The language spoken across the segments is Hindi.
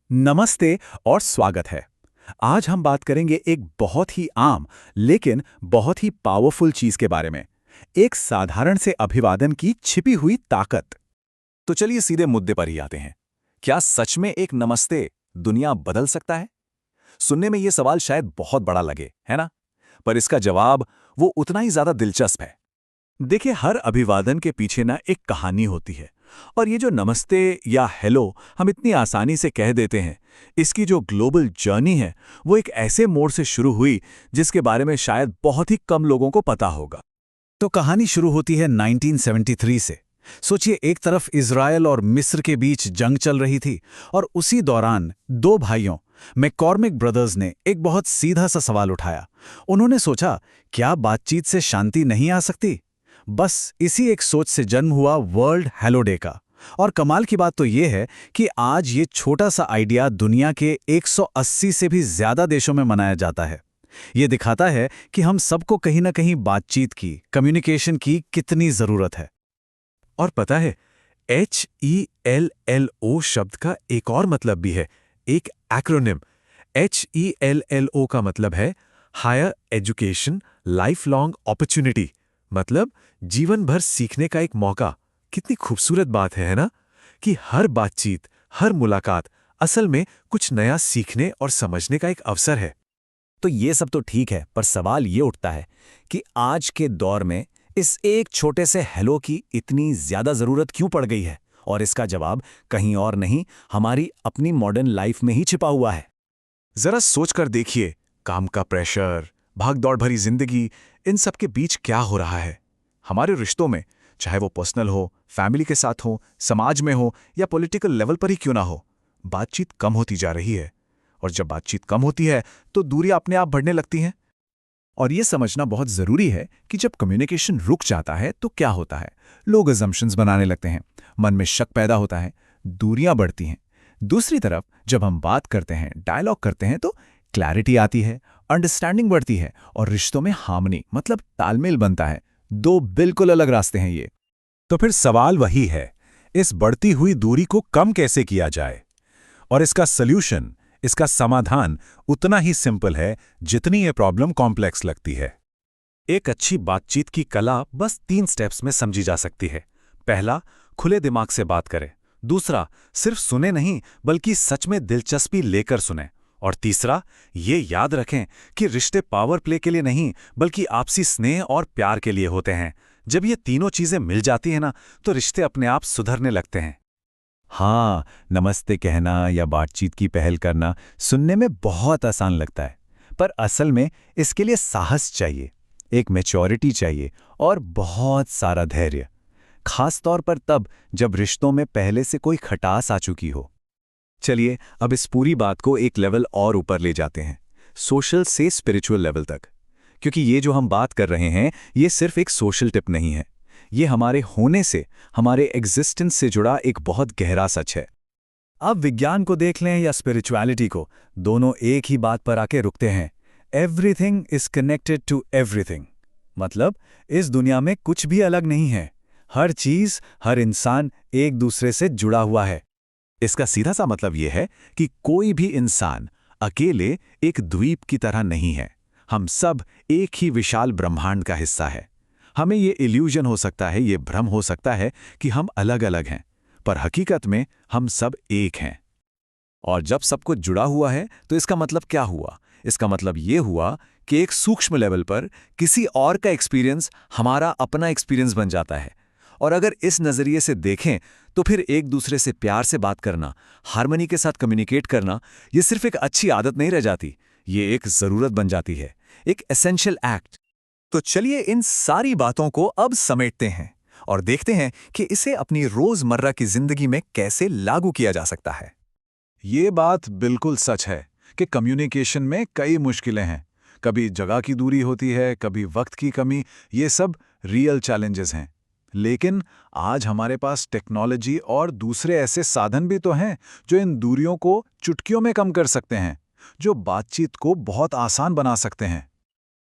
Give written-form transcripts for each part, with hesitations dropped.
नमस्ते और स्वागत है। आज हम बात करेंगे एक बहुत ही आम लेकिन बहुत ही पावरफुल चीज के बारे में। एक साधारण से अभिवादन की छिपी हुई ताकत। तो चलिए सीधे मुद्दे पर ही आते हैं। क्या सच में एक नमस्ते दुनिया बदल सकता है? सुनने में यह सवाल शायद बहुत बड़ा लगे, है ना? पर इसका जवाब वो उतना ही ज्यादा दिलचस्प है। देखिए, हर अभिवादन के पीछे ना एक कहानी होती है। और ये जो नमस्ते या हेलो हम इतनी आसानी से कह देते हैं, इसकी जो ग्लोबल जर्नी है वो एक ऐसे मोड़ से शुरू हुई जिसके बारे में शायद बहुत ही कम लोगों को पता होगा। तो कहानी शुरू होती है 1973 से। सोचिए, एक तरफ इजराइल और मिस्र के बीच जंग चल रही थी और उसी दौरान दो भाइयों मैककॉर्मिक ब्रदर्स ने एक बहुत सीधा सा सवाल उठाया। उन्होंने सोचा, क्या बातचीत से शांति नहीं आ सकती? बस इसी एक सोच से जन्म हुआ वर्ल्ड हेलो डे का। और कमाल की बात तो यह है कि आज ये छोटा सा आइडिया दुनिया के 180 से भी ज्यादा देशों में मनाया जाता है। ये दिखाता है कि हम सबको कहीं ना कहीं बातचीत की, कम्युनिकेशन की कितनी जरूरत है। और पता है, HELLO शब्द का एक और मतलब भी है, एक एक्रोनिम। HELLO का मतलब है higher education lifelong opportunity, मतलब जीवन भर सीखने का एक मौका। कितनी खूबसूरत बात है ना? कि हर बातचीत, हर मुलाकात असल में कुछ नया सीखने और समझने का एक अवसर है। तो ये सब तो ठीक है, पर सवाल ये उठता है कि आज के दौर में इस एक छोटे से हेलो की इतनी ज्यादा जरूरत क्यों पड़ गई है? और इसका जवाब कहीं और नहीं, हमारी अपनी मॉडर्न लाइफ में ही छिपा हुआ है। जरा सोच कर देखिए, काम का प्रेशर, भागदौड़ भरी जिंदगी, इन सब के बीच क्या हो रहा है हमारे रिश्तों में, चाहे वो पर्सनल हो, फैमिली के साथ हो, समाज में हो या पॉलिटिकल लेवल पर ही क्यों ना हो। बातचीत कम होती जा रही है। और जब बातचीत कम होती है तो दूरियां अपने आप बढ़ने लगती हैं। और यह समझना बहुत जरूरी है कि जब कम्युनिकेशन रुक जाता है तो क्या होता है। लोग अजम्पशंस बनाने लगते हैं, मन में शक पैदा होता है, दूरियां बढ़ती हैं। दूसरी तरफ जब हम बात करते हैं, डायलॉग करते हैं, तो क्लैरिटी आती है, अंडरस्टैंडिंग बढ़ती है और रिश्तों में हार्मनी मतलब तालमेल बनता है। दो बिल्कुल अलग रास्ते हैं ये। तो फिर सवाल वही है, इस बढ़ती हुई दूरी को कम कैसे किया जाए? और इसका सल्यूशन, इसका समाधान उतना ही सिंपल है जितनी ये प्रॉब्लम कॉम्प्लेक्स लगती है। एक अच्छी बातचीत की कला बस 3 स्टेप्स में समझी जा सकती है। पहला, खुले दिमाग से बात करें। दूसरा, सिर्फ सुने नहीं बल्कि सच में दिलचस्पी लेकर सुने। और तीसरा, ये याद रखें कि रिश्ते पावर प्ले के लिए नहीं बल्कि आपसी स्नेह और प्यार के लिए होते हैं। जब ये तीनों चीजें मिल जाती हैं ना, तो रिश्ते अपने आप सुधरने लगते हैं। हाँ, नमस्ते कहना या बातचीत की पहल करना सुनने में बहुत आसान लगता है, पर असल में इसके लिए साहस चाहिए, एक मैच्योरिटी चाहिए और बहुत सारा धैर्य। खास तौर पर तब जब रिश्तों में पहले से कोई खटास आ चुकी हो। चलिए अब इस पूरी बात को एक लेवल और ऊपर ले जाते हैं, सोशल से स्पिरिचुअल लेवल तक। क्योंकि ये जो हम बात कर रहे हैं, ये सिर्फ एक सोशल टिप नहीं है। ये हमारे होने से, हमारे एग्जिस्टेंस से जुड़ा एक बहुत गहरा सच है। अब विज्ञान को देख लें या स्पिरिचुअलिटी को, दोनों एक ही बात पर आके रुकते हैं। Everything is connected to everything. मतलब इस दुनिया में कुछ भी अलग नहीं है। हर चीज, हर इंसान एक दूसरे से जुड़ा हुआ है। इसका सीधा सा मतलब यह है कि कोई भी इंसान अकेले एक द्वीप की तरह नहीं है। हम सब एक ही विशाल ब्रह्मांड का हिस्सा है। हमें ये इल्यूजन हो सकता है, ये भ्रम हो सकता है कि हम अलग अलग हैं, पर हकीकत में हम सब एक हैं। और जब सब कुछ जुड़ा हुआ है तो इसका मतलब क्या हुआ? इसका मतलब ये हुआ कि एक सूक्ष्म लेवल पर किसी और का एक्सपीरियंस हमारा अपना एक्सपीरियंस बन जाता है। और अगर इस नज़रिए से देखें तो फिर एक दूसरे से प्यार से बात करना, हार्मनी के साथ कम्युनिकेट करना, ये सिर्फ एक अच्छी आदत नहीं रह जाती, ये एक ज़रूरत बन जाती है, एक एसेंशियल एक्ट। तो चलिए इन सारी बातों को अब समेटते हैं और देखते हैं कि इसे अपनी रोज़मर्रा की ज़िंदगी में कैसे लागू किया जा सकता है। ये बात बिल्कुल सच है कि कम्युनिकेशन में कई मुश्किलें हैं। कभी जगह की दूरी होती है, कभी वक्त की कमी, ये सब रियल चैलेंजेस हैं। लेकिन आज हमारे पास टेक्नोलॉजी और दूसरे ऐसे साधन भी तो हैं जो इन दूरियों को चुटकियों में कम कर सकते हैं, जो बातचीत को बहुत आसान बना सकते हैं।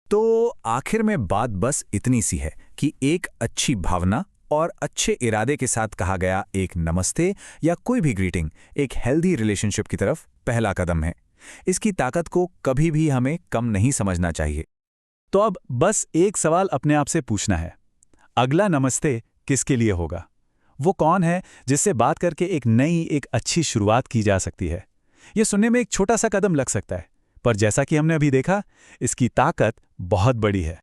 तो आखिर में बात बस इतनी सी है कि एक अच्छी भावना, और अच्छे इरादे के साथ कहा गया एक नमस्ते या कोई भी ग्रीटिंग एक हेल्दी रिलेशनशिप की तरफ पहला कदम है। इसकी ताकत को कभी भी हमें कम नहीं समझना चाहिए। तो अब बस एक सवाल अपने आप से पूछना है, अगला नमस्ते किसके लिए होगा? वो कौन है जिससे बात करके एक अच्छी शुरुआत की जा सकती है? ये सुनने में एक छोटा सा कदम लग सकता है, पर जैसा कि हमने अभी देखा, इसकी ताकत बहुत बड़ी है।